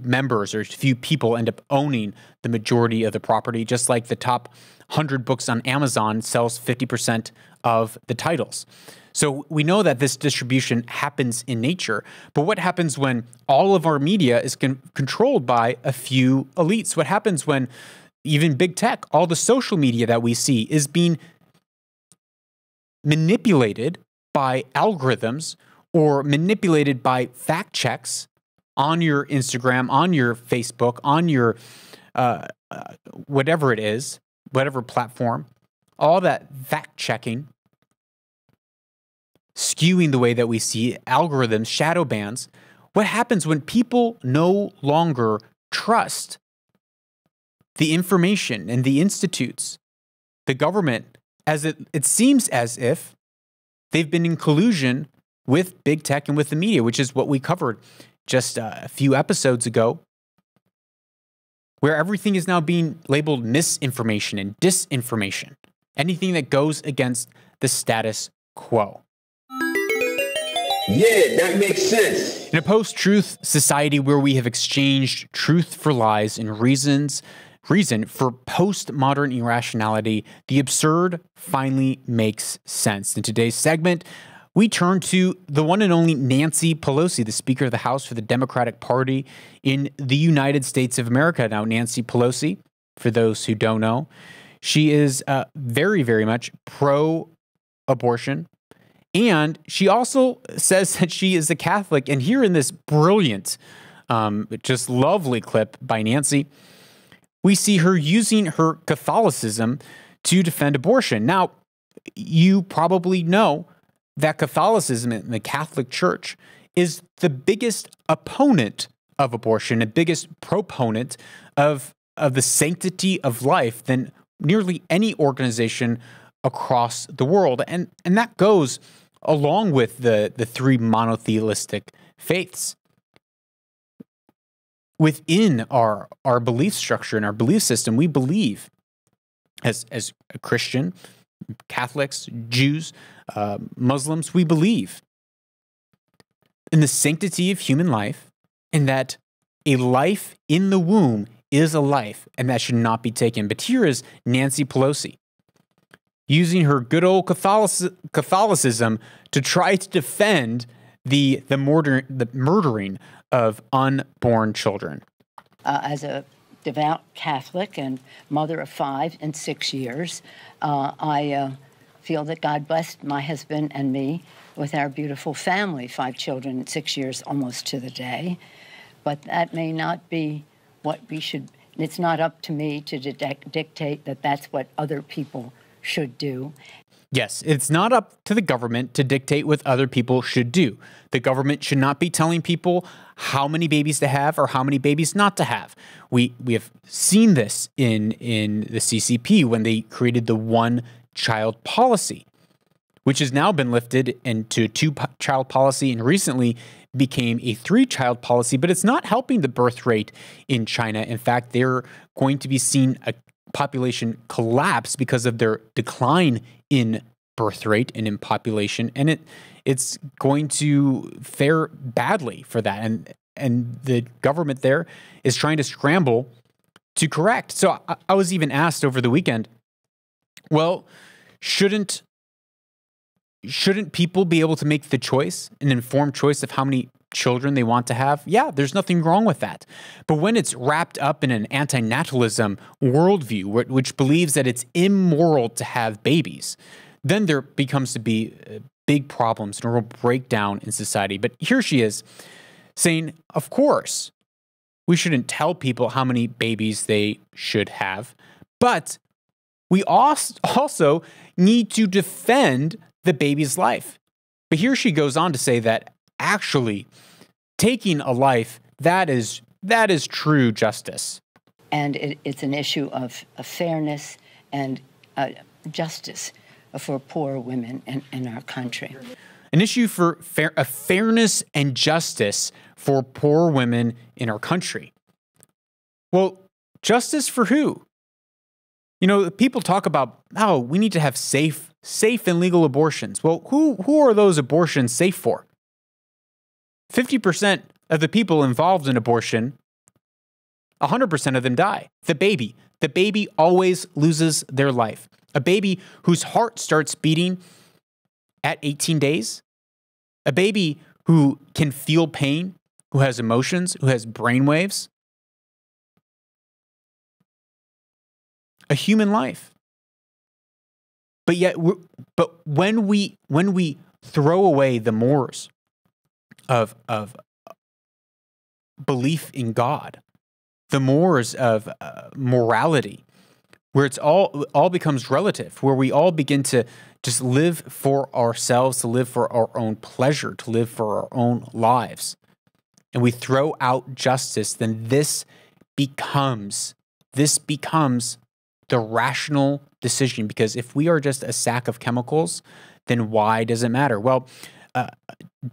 members or a few people end up owning the majority of the property, just like the top 100 books on Amazon sells 50% of the titles. So we know that this distribution happens in nature, but what happens when all of our media is controlled by a few elites? What happens when even big tech, all the social media that we see is being manipulated by algorithms or manipulated by fact checks on your Instagram, on your Facebook, on your whatever it is, whatever platform, all that fact checking, skewing the way that we see algorithms, shadow bans. What happens when people no longer trust the information and the institutes, the government, as it seems as if they've been in collusion with big tech and with the media, which is what we covered just a few episodes ago, where everything is now being labeled misinformation and disinformation, anything that goes against the status quo. Yeah, that makes sense. In a post-truth society where we have exchanged truth for lies and reason for postmodern irrationality, the absurd finally makes sense. In today's segment, we turn to the one and only Nancy Pelosi, the Speaker of the House for the Democratic Party in the United States of America. Now, Nancy Pelosi for those who don't know. She is very, very much pro-abortion. And she also says that she is a Catholic. And here in this brilliant, just lovely clip by Nancy, we see her using her Catholicism to defend abortion. Now, you probably know that Catholicism in the Catholic Church is the biggest opponent of abortion, the biggest proponent of the sanctity of life than nearly any organization across the world. And that goes along with the three monotheistic faiths. Within our belief structure and our belief system, we believe as a Christian, Catholics, Jews, Muslims, we believe in the sanctity of human life and that a life in the womb is a life and that should not be taken. But here is Nancy Pelosi using her good old Catholicism to try to defend the murdering of unborn children. As a devout Catholic and mother of 5 and 6 years, I feel that God blessed my husband and me with our beautiful family, 5 children, 6 years almost to the day. But that may not be what we should, it's not up to me to dictate that that's what other people should do. Yes, it's not up to the government to dictate what other people should do. The government should not be telling people how many babies to have or how many babies not to have. We have seen this in the CCP when they created the one-child policy, which has now been lifted into a two-child policy and recently became a 3-child policy, but it's not helping the birth rate in China. In fact, they're going to be seeing a population collapse because of their decline in birth rate and in population, and it's going to fare badly for that. And the government there is trying to scramble to correct. So I was even asked over the weekend, well, shouldn't people be able to make the choice, an informed choice of how many children they want to have? Yeah, there's nothing wrong with that. But when it's wrapped up in an anti-natalism worldview, which believes that it's immoral to have babies, then there becomes to be big problems and a real breakdown in society. But here she is saying, of course, we shouldn't tell people how many babies they should have, but we also need to defend the baby's life. But here she goes on to say that actually taking a life, that is true justice. And it's an issue of fairness and justice for poor women in our country. An issue for fairness and justice for poor women in our country. Well, justice for who? You know, people talk about, oh, we need to have safe and legal abortions. Well, who are those abortions safe for? 50% of the people involved in abortion, 100% of them die. The baby always loses their life. A baby whose heart starts beating at 18 days. A baby who can feel pain, who has emotions, who has brainwaves. A human life. But yet, when we throw away the mores of belief in God, the mores of morality, where it's all becomes relative, where we all begin to just live for ourselves, to live for our own pleasure, to live for our own lives, and we throw out justice, then this becomes the rational decision. Because if we are just a sack of chemicals, then why does it matter? Well,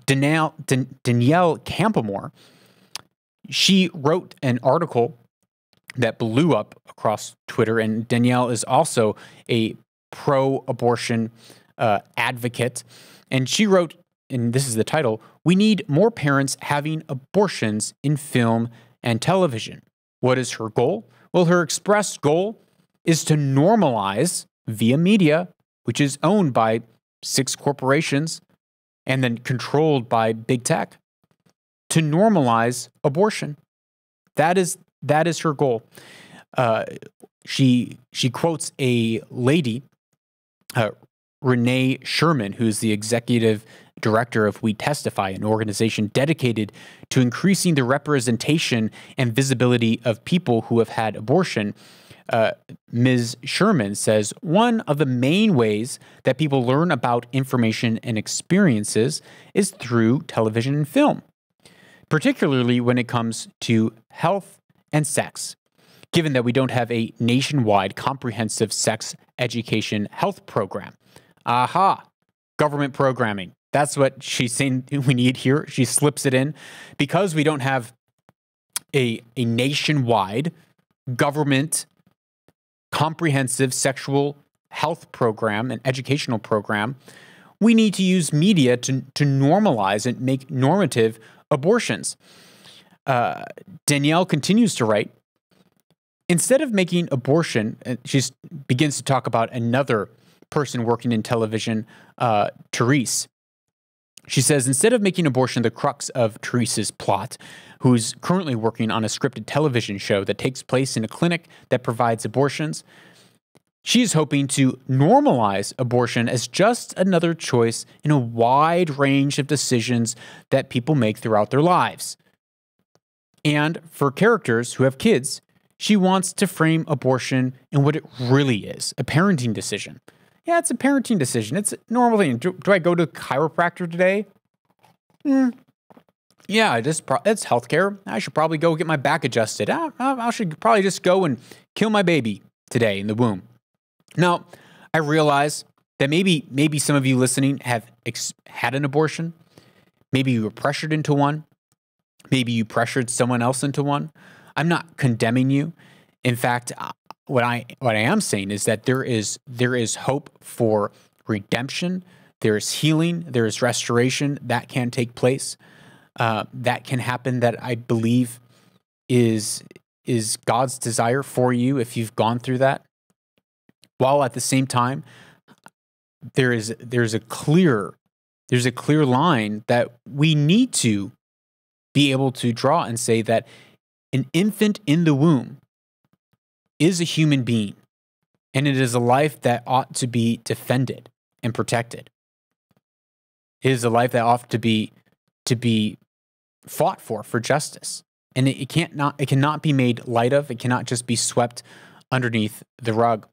Danielle Campamore, she wrote an article that blew up across Twitter, and Danielle is also a pro-abortion advocate, and she wrote, and this is the title, "We need more parents having abortions in film and television." What is her goal? Well, her express goal is to normalize via media, which is owned by 6 corporations and then controlled by big tech, to normalize abortion. That is her goal. she quotes a lady, Renee Sherman, who's the executive director of We Testify, an organization dedicated to increasing the representation and visibility of people who have had abortion. Ms. Sherman says one of the main ways that people learn about information and experiences is through television and film, particularly when it comes to health and sex. Given that we don't have a nationwide comprehensive sex education health program. Aha, government programming. That's what she's saying we need here. She slips it in. Because we don't have a nationwide government comprehensive sexual health program and educational program, we need to use media to normalize and make normative abortions. Danielle continues to write, instead of making abortion, she begins to talk about another person working in television, Therese. She says, instead of making abortion the crux of Therese's plot, who's currently working on a scripted television show that takes place in a clinic that provides abortions, she's hoping to normalize abortion as just another choice in a wide range of decisions that people make throughout their lives. And for characters who have kids, she wants to frame abortion in what it really is, a parenting decision. Yeah, it's a parenting decision. It's a normal thing. Do I go to a chiropractor today? Yeah, it's healthcare. I should probably go get my back adjusted. I should probably just go and kill my baby today in the womb. Now, I realize that maybe some of you listening have had an abortion. Maybe you were pressured into one. Maybe you pressured someone else into one. I'm not condemning you. In fact, what I am saying is that there is hope for redemption. There is healing. There is restoration that can take place. That can happen. That I believe is God's desire for you if you've gone through that. While at the same time, there's a clear line that we need to be able to draw and say that an infant in the womb is a human being, and it is a life that ought to be defended and protected. It is a life that ought to be fought for justice, and it cannot be made light of. It cannot just be swept underneath the rug.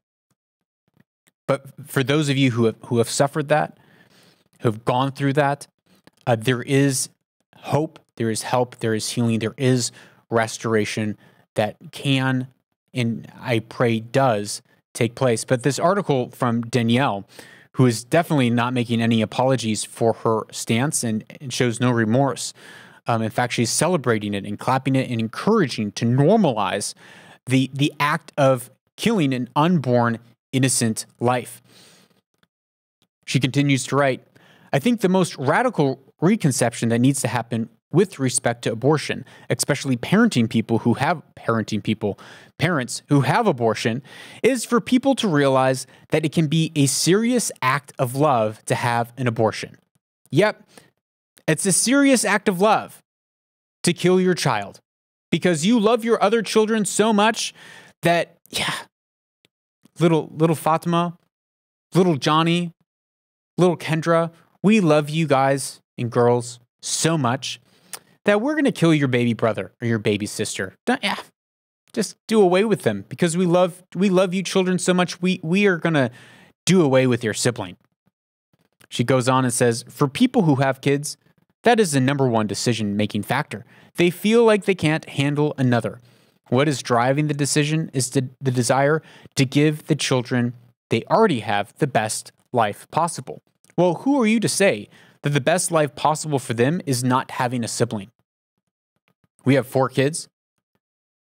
But for those of you who have suffered that, who have gone through that, there is hope, there is help, there is healing, there is restoration that can, and I pray does, take place. But this article from Danielle, who is definitely not making any apologies for her stance and shows no remorse. In fact, she's celebrating it and clapping it and encouraging to normalize the act of killing an unborn innocent life. She continues to write, I think the most radical reconception that needs to happen with respect to abortion, especially parents who have abortion, is for people to realize that it can be a serious act of love to have an abortion. Yep, it's a serious act of love to kill your child because you love your other children so much that, little Fatima, little Johnny, little Kendra, we love you guys and girls so much that we're going to kill your baby brother or your baby sister. Just do away with them because we love you children so much. We are going to do away with your sibling. She goes on and says, for people who have kids, that is the number one decision-making factor. They feel like they can't handle another. What is driving the decision is the desire to give the children they already have the best life possible. Well, who are you to say that the best life possible for them is not having a sibling? We have 4 kids,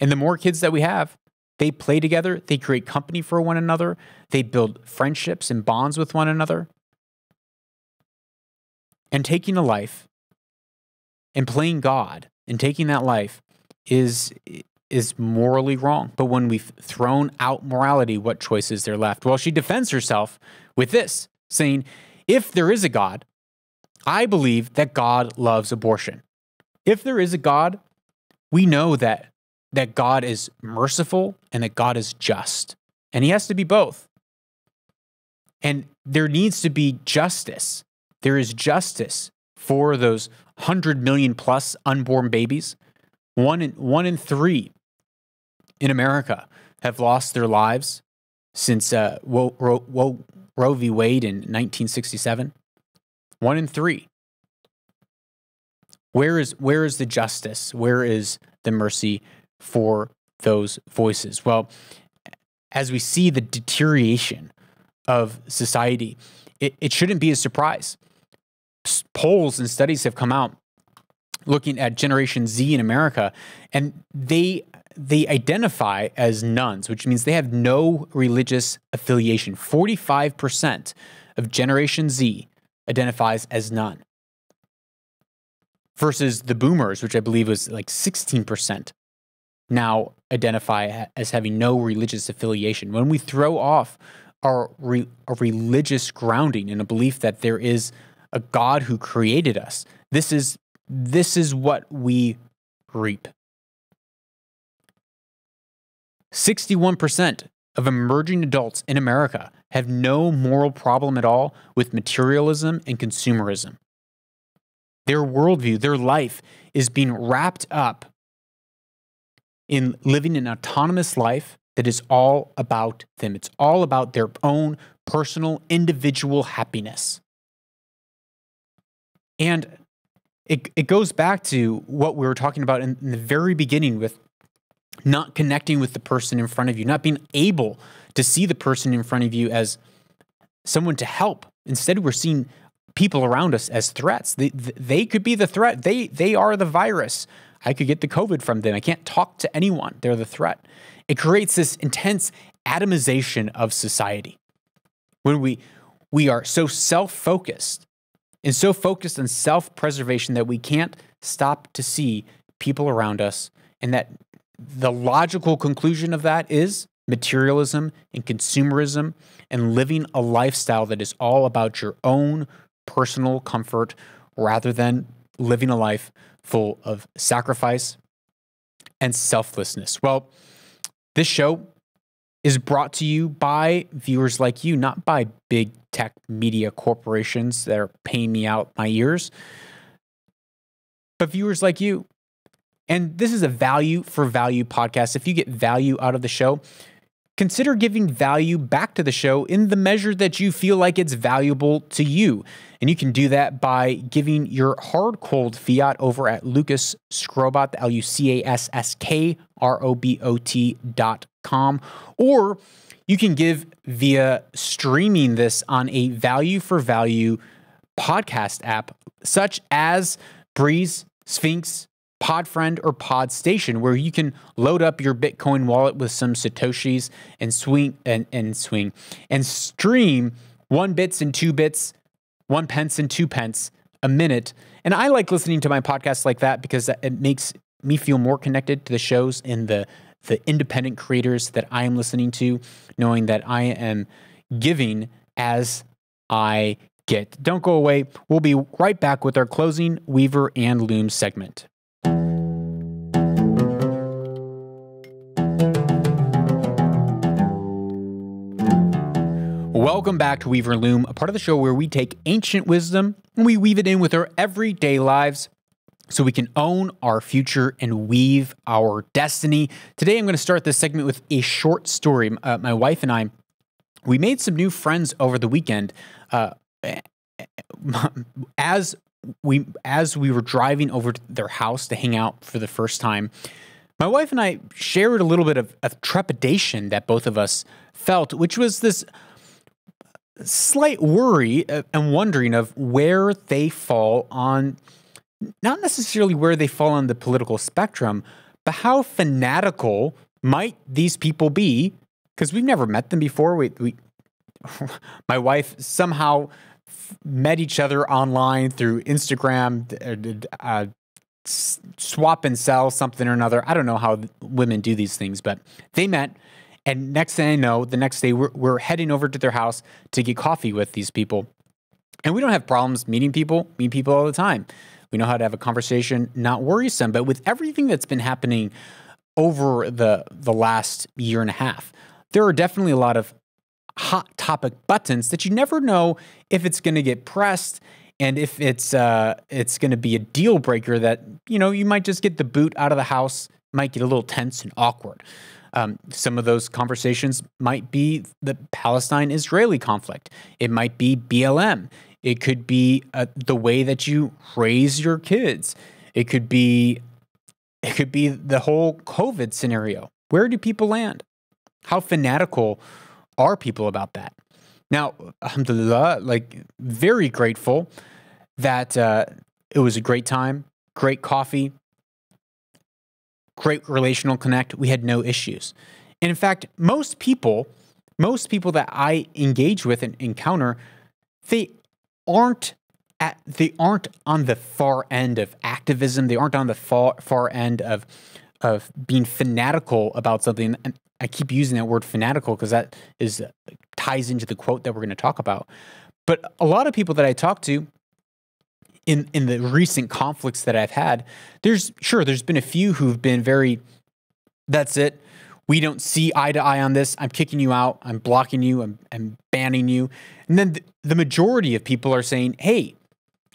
and the more kids that we have, they play together, they create company for one another, they build friendships and bonds with one another. And taking a life and playing God and taking that life is morally wrong. But when we've thrown out morality, what choice is there left? Well, she defends herself with this, saying, if there is a God, I believe that God loves abortion. If there is a God, we know that that God is merciful and that God is just. And he has to be both. And there needs to be justice. There is justice for those 100 million plus unborn babies. One in three in America have lost their lives since Roe v. Wade in 1967. 1 in 3. Where is the justice? Where is the mercy for those voices? Well, as we see the deterioration of society, it shouldn't be a surprise. Polls and studies have come out looking at Generation Z in America, and they identify as nones, which means they have no religious affiliation. 45% of Generation Z identifies as none, versus the boomers, which I believe was like 16%, now identify as having no religious affiliation. When we throw off our religious grounding in a belief that there is a God who created us, this is what we reap. 61% of emerging adults in America have no moral problem at all with materialism and consumerism. Their worldview, their life is being wrapped up in living an autonomous life that is all about them. It's all about their own personal, individual happiness. And it goes back to what we were talking about in the very beginning with not connecting with the person in front of you, not being able to see the person in front of you as someone to help. Instead, we're seeing people around us as threats. They could be the threat. They are the virus. I could get the COVID from them. I can't talk to anyone. They're the threat. It creates this intense atomization of society when we are so self-focused and so focused on self-preservation that we can't stop to see people around us, and that the logical conclusion of that is materialism and consumerism and living a lifestyle that is all about your own personal comfort rather than living a life full of sacrifice and selflessness. Well, this show is brought to you by viewers like you, not by big tech media corporations that are paying me out my ears, but viewers like you. And this is a value for value podcast. If you get value out of the show, consider giving value back to the show in the measure that you feel like it's valuable to you. And you can do that by giving your hard cold fiat over at Lucas Skrobot, LucasSkrobot.com. Or you can give via streaming this on a value for value podcast app, such as Breeze, Sphinx, Podfriend, or Podstation, where you can load up your Bitcoin wallet with some Satoshis and stream 1 bits and 2 bits, 1 pence and 2 pence a minute. And I like listening to my podcasts like that because it makes me feel more connected to the shows and the independent creators that I am listening to, knowing that I am giving as I get. Don't go away. We'll be right back with our closing Weaver and Loom segment. Welcome back to Weaver and Loom, a part of the show where we take ancient wisdom and we weave it in with our everyday lives so we can own our future and weave our destiny. Today, I'm going to start this segment with a short story. My wife and I, we made some new friends over the weekend. As we were driving over to their house to hang out for the first time, my wife and I shared a little bit of trepidation that both of us felt, which was this slight worry and wondering of where they fall on, not necessarily where they fall on the political spectrum, but how fanatical might these people be? Because we've never met them before. We my wife somehow met each other online through Instagram, swap and sell something or another. I don't know how women do these things, but they met. And next thing I know, the next day we're heading over to their house to get coffee with these people. And we don't have problems meeting people all the time. We know how to have a conversation, not worrisome. But with everything that's been happening over the last year and a half. There are definitely a lot of hot topic buttons that you never know if it's going to get pressed and if it's going to be a deal breaker that, you might just get the boot out of the house, might get a little tense and awkward. Some of those conversations might be the Palestine-Israeli conflict. It might be BLM. It could be the way that you raise your kids. It could be the whole COVID scenario. Where do people land? How fanatical are people about that? Now, alhamdulillah, very grateful that it was a great time, great coffee, great relational connect. We had no issues. And in fact, most people that I engage with and encounter, they aren't on the far end of activism. They aren't on the far end of being fanatical about something. And I keep using that word fanatical because that ties into the quote that we're going to talk about. But a lot of people that I talk to in the recent conflicts that I've had, there's been a few who've been very, that's it. We don't see eye to eye on this. I'm kicking you out. I'm blocking you. I'm banning you. And then the majority of people are saying, hey,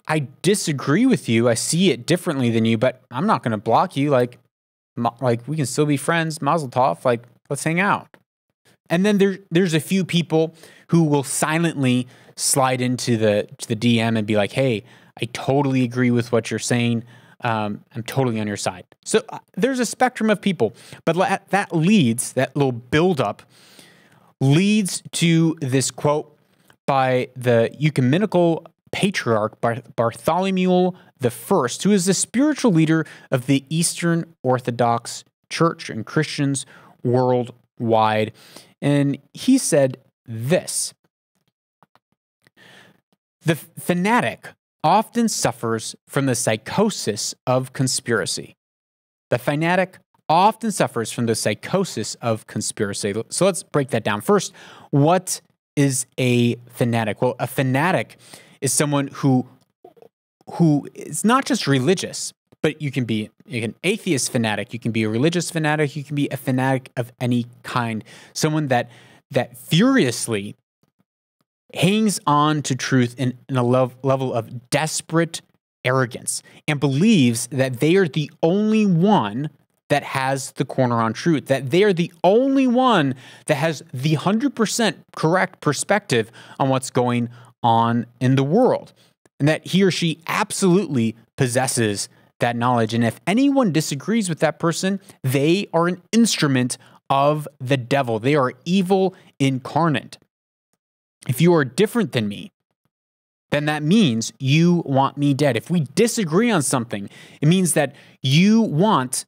I disagree with you. I see it differently than you, but I'm not going to block you. Like we can still be friends. Mazel tov. Let's hang out. And then there's a few people who will silently slide into the DM and be like, hey, I totally agree with what you're saying. I'm totally on your side. So there's a spectrum of people, but that little buildup leads to this quote by the ecumenical patriarch Bartholomew I, who is the spiritual leader of the Eastern Orthodox Church and Christians worldwide. And he said this: the fanatic often suffers from the psychosis of conspiracy. The fanatic often suffers from the psychosis of conspiracy. So let's break that down. First, what is a fanatic? Well, a fanatic is someone who is not just religious, but you can be an atheist fanatic, you can be a religious fanatic, you can be a fanatic of any kind. Someone that furiously hangs on to truth in a level of desperate arrogance and believes that they are the only one that has the corner on truth, that they are the only one that has the 100% correct perspective on what's going on in the world, and that he or she absolutely possesses that knowledge. And if anyone disagrees with that person, they are an instrument of the devil. They are evil incarnate. If you are different than me, then that means you want me dead. If we disagree on something, it means that you want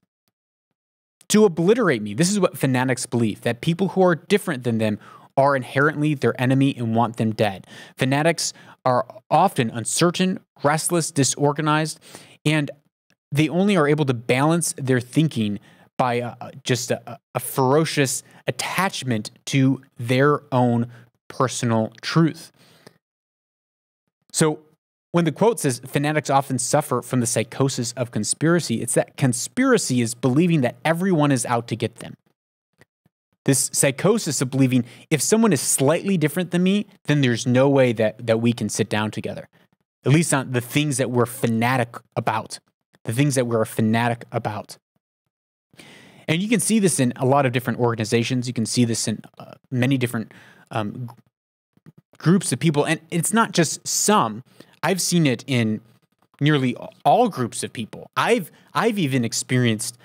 to obliterate me. This is what fanatics believe, that people who are different than them are inherently their enemy and want them dead. Fanatics are often uncertain, restless, disorganized, and they only are able to balance their thinking by just a ferocious attachment to their own personal truth. So when the quote says fanatics often suffer from the psychosis of conspiracy, it's that conspiracy is believing that everyone is out to get them. This psychosis of believing if someone is slightly different than me, then there's no way that we can sit down together. At least on the things that we're fanatic about. The things that we're a fanatic about. And you can see this in a lot of different organizations. You can see this in many different groups of people. And it's not just some. I've seen it in nearly all groups of people. I've even experienced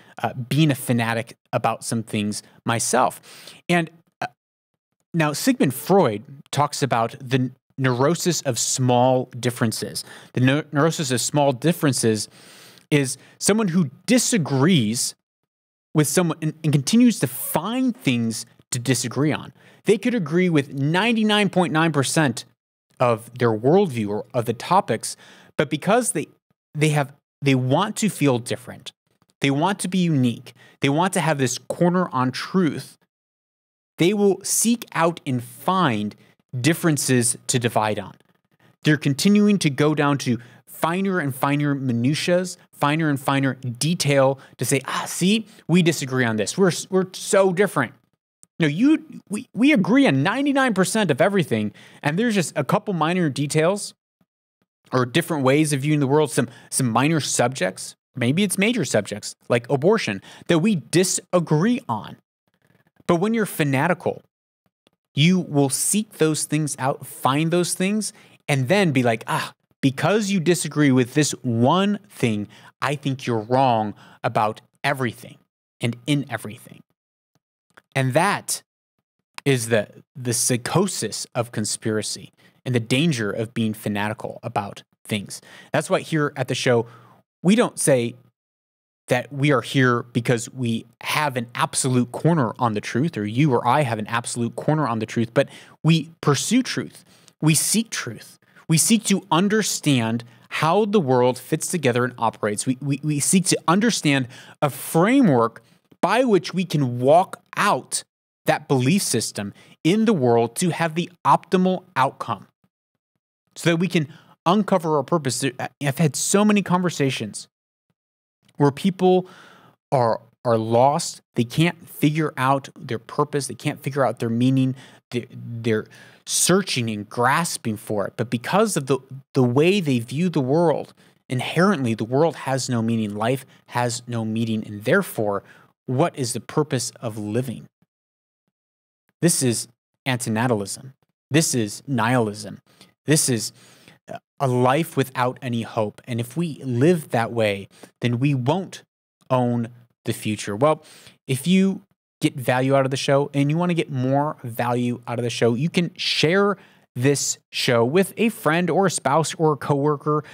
being a fanatic about some things myself. And now Sigmund Freud talks about the neurosis of small differences. The neurosis of small differences is someone who disagrees with someone and continues to find things to disagree on. They could agree with 99.9% of their worldview or of the topics, but because they want to feel different, they want to be unique, they want to have this corner on truth, they will seek out and find differences to divide on. They're continuing to go down to finer and finer minutiae, finer and finer detail to say, see, we disagree on this. We're so different. We agree on 99% of everything, and there's just a couple minor details or different ways of viewing the world, some minor subjects, maybe it's major subjects like abortion, that we disagree on. But when you're fanatical, you will seek those things out, find those things, and then be like, because you disagree with this one thing, I think you're wrong about everything and in everything. And that is the psychosis of conspiracy and the danger of being fanatical about things. That's why here at the show, we don't say that we are here because we have an absolute corner on the truth, or you or I have an absolute corner on the truth, but we pursue truth. We seek truth. We seek to understand how the world fits together and operates. We seek to understand a framework by which we can walk out that belief system in the world to have the optimal outcome so that we can uncover our purpose. I've had so many conversations where people are lost. They can't figure out their purpose. They can't figure out their meaning. They're searching and grasping for it. But because of the way they view the world, inherently the world has no meaning. Life has no meaning. And therefore, what is the purpose of living? This is antinatalism. This is nihilism. This is a life without any hope. And if we live that way, then we won't own the future. Well, if you get value out of the show and you want to get more value out of the show, you can share this show with a friend or a spouse or a coworker.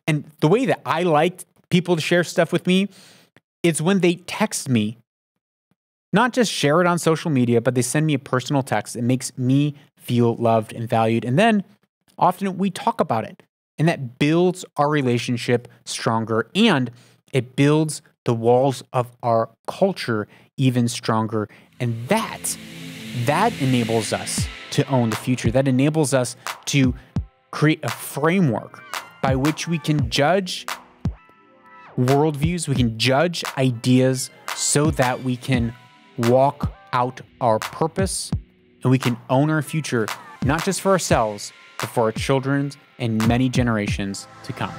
And the way that I like people to share stuff with me is when they text me, not just share it on social media, but they send me a personal text. It makes me feel loved and valued. And then often we talk about it. And that builds our relationship stronger, and it builds the walls of our culture even stronger. And that enables us to own the future. That enables us to create a framework by which we can judge worldviews, we can judge ideas so that we can walk out our purpose and we can own our future, not just for ourselves, but for our children and many generations to come.